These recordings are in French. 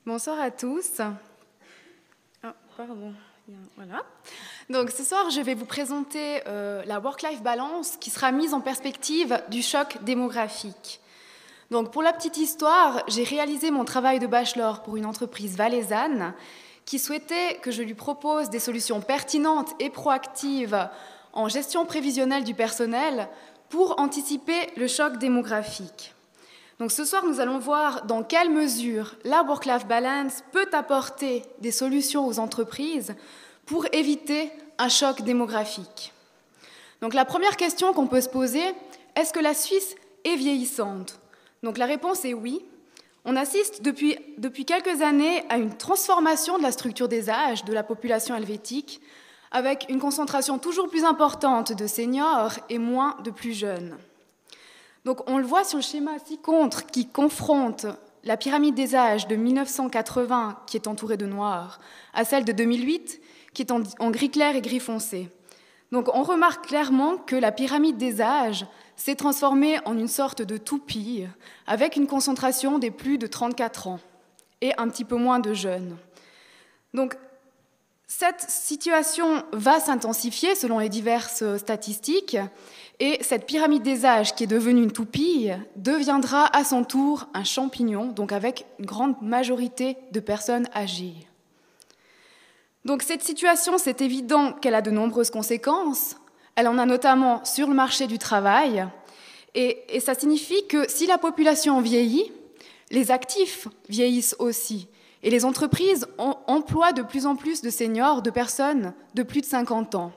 Bonsoir à tous. Voilà. Donc ce soir, je vais vous présenter la work-life balance qui sera mise en perspective du choc démographique. Donc pour la petite histoire, j'ai réalisé mon travail de bachelor pour une entreprise valaisanne qui souhaitait que je lui propose des solutions pertinentes et proactives en gestion prévisionnelle du personnel pour anticiper le choc démographique. Donc ce soir, nous allons voir dans quelle mesure la work-life balance peut apporter des solutions aux entreprises pour éviter un choc démographique. Donc la première question qu'on peut se poser, est-ce que la Suisse est vieillissante? Donc la réponse est oui. On assiste depuis quelques années à une transformation de la structure des âges de la population helvétique, avec une concentration toujours plus importante de seniors et moins de plus jeunes. Donc on le voit sur le schéma ci-contre qui confronte la pyramide des âges de 1980, qui est entourée de noir, à celle de 2008, qui est en gris clair et gris foncé. Donc on remarque clairement que la pyramide des âges s'est transformée en une sorte de toupie, avec une concentration des plus de 34 ans et un petit peu moins de jeunes. Donc cette situation va s'intensifier selon les diverses statistiques, et cette pyramide des âges qui est devenue une toupie deviendra à son tour un champignon, donc avec une grande majorité de personnes âgées. Donc cette situation, c'est évident qu'elle a de nombreuses conséquences. Elle en a notamment sur le marché du travail, et ça signifie que si la population vieillit, les actifs vieillissent aussi, et les entreprises emploient de plus en plus de seniors, de personnes de plus de 50 ans.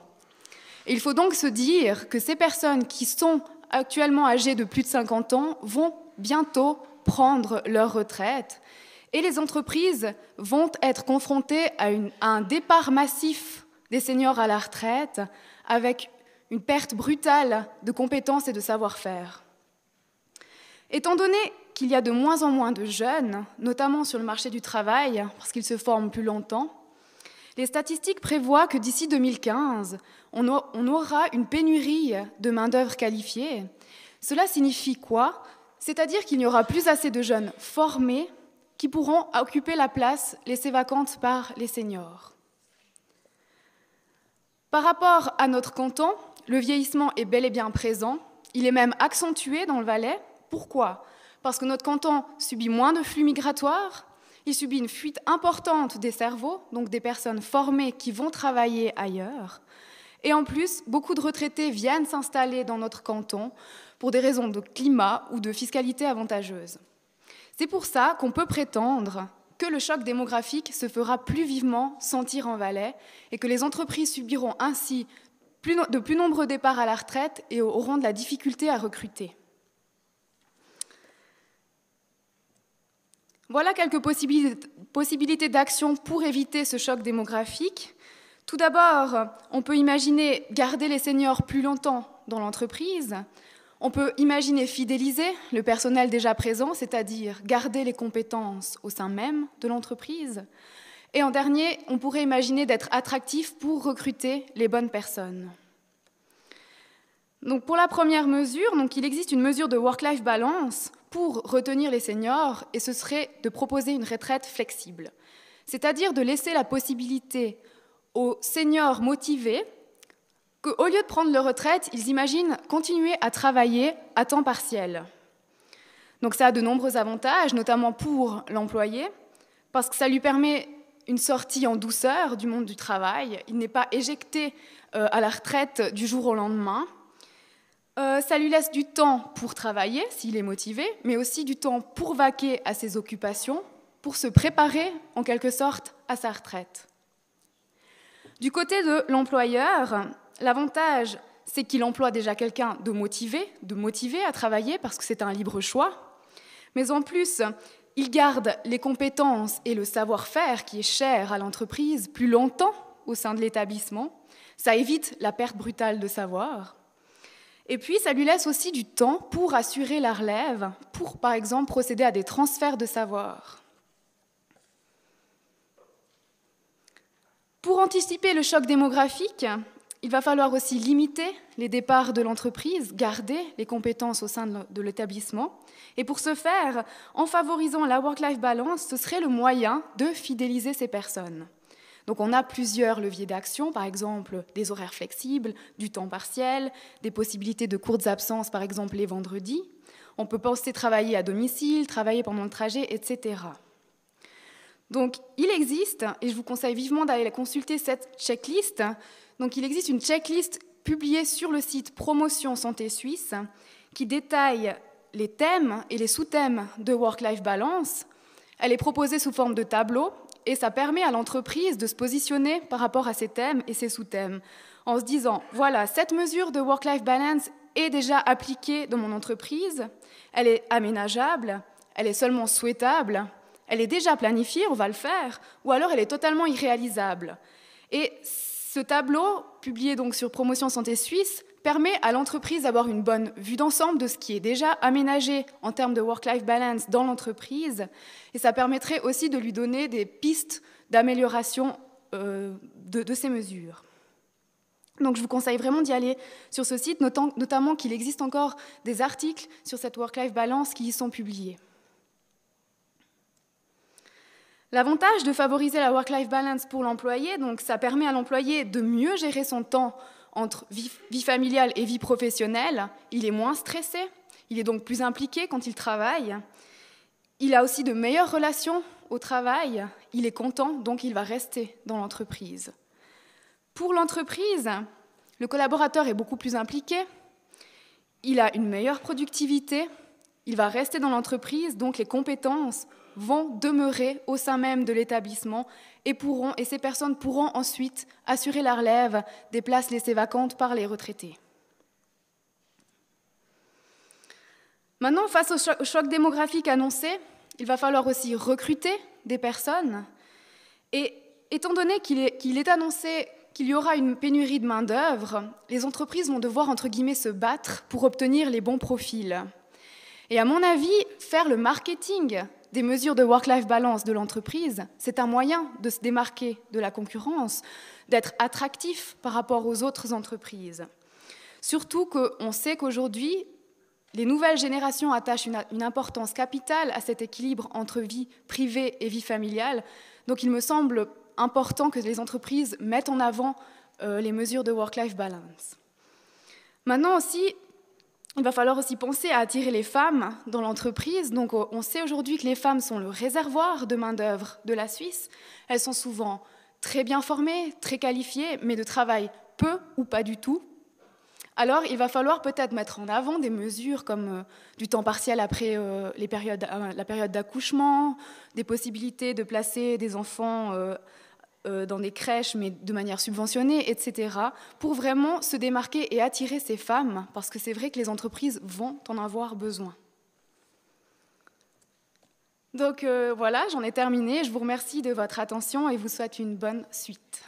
Et il faut donc se dire que ces personnes qui sont actuellement âgées de plus de 50 ans vont bientôt prendre leur retraite, et les entreprises vont être confrontées à un départ massif des seniors à la retraite, avec une perte brutale de compétences et de savoir-faire. Étant donné qu'il y a de moins en moins de jeunes, notamment sur le marché du travail, parce qu'ils se forment plus longtemps, les statistiques prévoient que d'ici 2015, on aura une pénurie de main-d'œuvre qualifiée. Cela signifie quoi? C'est-à-dire qu'il n'y aura plus assez de jeunes formés qui pourront occuper la place laissée vacante par les seniors. Par rapport à notre canton, le vieillissement est bel et bien présent. Il est même accentué dans le Valais. Pourquoi? Parce que notre canton subit moins de flux migratoires, il subit une fuite importante des cerveaux, donc des personnes formées qui vont travailler ailleurs. Et en plus, beaucoup de retraités viennent s'installer dans notre canton pour des raisons de climat ou de fiscalité avantageuse. C'est pour ça qu'on peut prétendre que le choc démographique se fera plus vivement sentir en Valais et que les entreprises subiront ainsi de plus nombreux départs à la retraite et auront de la difficulté à recruter. Voilà quelques possibilités d'action pour éviter ce choc démographique. Tout d'abord, on peut imaginer garder les seniors plus longtemps dans l'entreprise. On peut imaginer fidéliser le personnel déjà présent, c'est-à-dire garder les compétences au sein même de l'entreprise. Et en dernier, on pourrait imaginer d'être attractif pour recruter les bonnes personnes. Donc pour la première mesure, il existe une mesure de work-life balance pour retenir les seniors, et ce serait de proposer une retraite flexible, c'est-à-dire de laisser la possibilité aux seniors motivés qu'au lieu de prendre leur retraite, ils imaginent continuer à travailler à temps partiel. Donc ça a de nombreux avantages, notamment pour l'employé, parce que ça lui permet une sortie en douceur du monde du travail. Il n'est pas éjecté à la retraite du jour au lendemain. Ça lui laisse du temps pour travailler, s'il est motivé, mais aussi du temps pour vaquer à ses occupations, pour se préparer, en quelque sorte, à sa retraite. Du côté de l'employeur, l'avantage, c'est qu'il emploie déjà quelqu'un de motivé à travailler, parce que c'est un libre choix. Mais en plus, il garde les compétences et le savoir-faire qui est cher à l'entreprise plus longtemps au sein de l'établissement. Ça évite la perte brutale de savoir. Et puis, ça lui laisse aussi du temps pour assurer la relève, pour, par exemple, procéder à des transferts de savoir. Pour anticiper le choc démographique, il va falloir aussi limiter les départs de l'entreprise, garder les compétences au sein de l'établissement. Et pour ce faire, en favorisant la work-life balance, ce serait le moyen de fidéliser ces personnes. Donc on a plusieurs leviers d'action, par exemple des horaires flexibles, du temps partiel, des possibilités de courtes absences, par exemple les vendredis. On peut penser travailler à domicile, travailler pendant le trajet, etc. Donc il existe, et je vous conseille vivement d'aller consulter cette checklist. Donc il existe une checklist publiée sur le site Promotion Santé Suisse qui détaille les thèmes et les sous-thèmes de Work-Life Balance. Elle est proposée sous forme de tableau et ça permet à l'entreprise de se positionner par rapport à ces thèmes et ces sous-thèmes en se disant « Voilà, cette mesure de Work-Life Balance est déjà appliquée dans mon entreprise, elle est aménageable, elle est seulement souhaitable, elle est déjà planifiée, on va le faire, ou alors elle est totalement irréalisable. » Et ce tableau, publié donc sur Promotion Santé Suisse, permet à l'entreprise d'avoir une bonne vue d'ensemble de ce qui est déjà aménagé en termes de work-life balance dans l'entreprise, et ça permettrait aussi de lui donner des pistes d'amélioration de ces mesures. Donc je vous conseille vraiment d'y aller sur ce site, notamment qu'il existe encore des articles sur cette work-life balance qui y sont publiés. L'avantage de favoriser la work-life balance pour l'employé, donc ça permet à l'employé de mieux gérer son temps entre vie familiale et vie professionnelle. Il est moins stressé, il est donc plus impliqué quand il travaille. Il a aussi de meilleures relations au travail, il est content, donc il va rester dans l'entreprise. Pour l'entreprise, le collaborateur est beaucoup plus impliqué, il a une meilleure productivité, il va rester dans l'entreprise, donc les compétences vont demeurer au sein même de l'établissement et ces personnes pourront ensuite assurer la relève des places laissées vacantes par les retraités. Maintenant, face au choc démographique annoncé, il va falloir aussi recruter des personnes. Et étant donné qu'il est annoncé qu'il y aura une pénurie de main-d'œuvre, les entreprises vont devoir, entre guillemets, se battre pour obtenir les bons profils. Et à mon avis, faire le marketing des mesures de work-life balance de l'entreprise, c'est un moyen de se démarquer de la concurrence, d'être attractif par rapport aux autres entreprises. Surtout qu'on sait qu'aujourd'hui, les nouvelles générations attachent une importance capitale à cet équilibre entre vie privée et vie familiale. Donc il me semble important que les entreprises mettent en avant les mesures de work-life balance. Maintenant aussi, il va falloir aussi penser à attirer les femmes dans l'entreprise. Donc, on sait aujourd'hui que les femmes sont le réservoir de main-d'œuvre de la Suisse. Elles sont souvent très bien formées, très qualifiées, mais de travail peu ou pas du tout. Alors, il va falloir peut-être mettre en avant des mesures comme du temps partiel après la période d'accouchement, des possibilités de placer des enfants dans des crèches, mais de manière subventionnée, etc., pour vraiment se démarquer et attirer ces femmes, parce que c'est vrai que les entreprises vont en avoir besoin. Donc voilà, j'en ai terminé. Je vous remercie de votre attention et vous souhaite une bonne suite.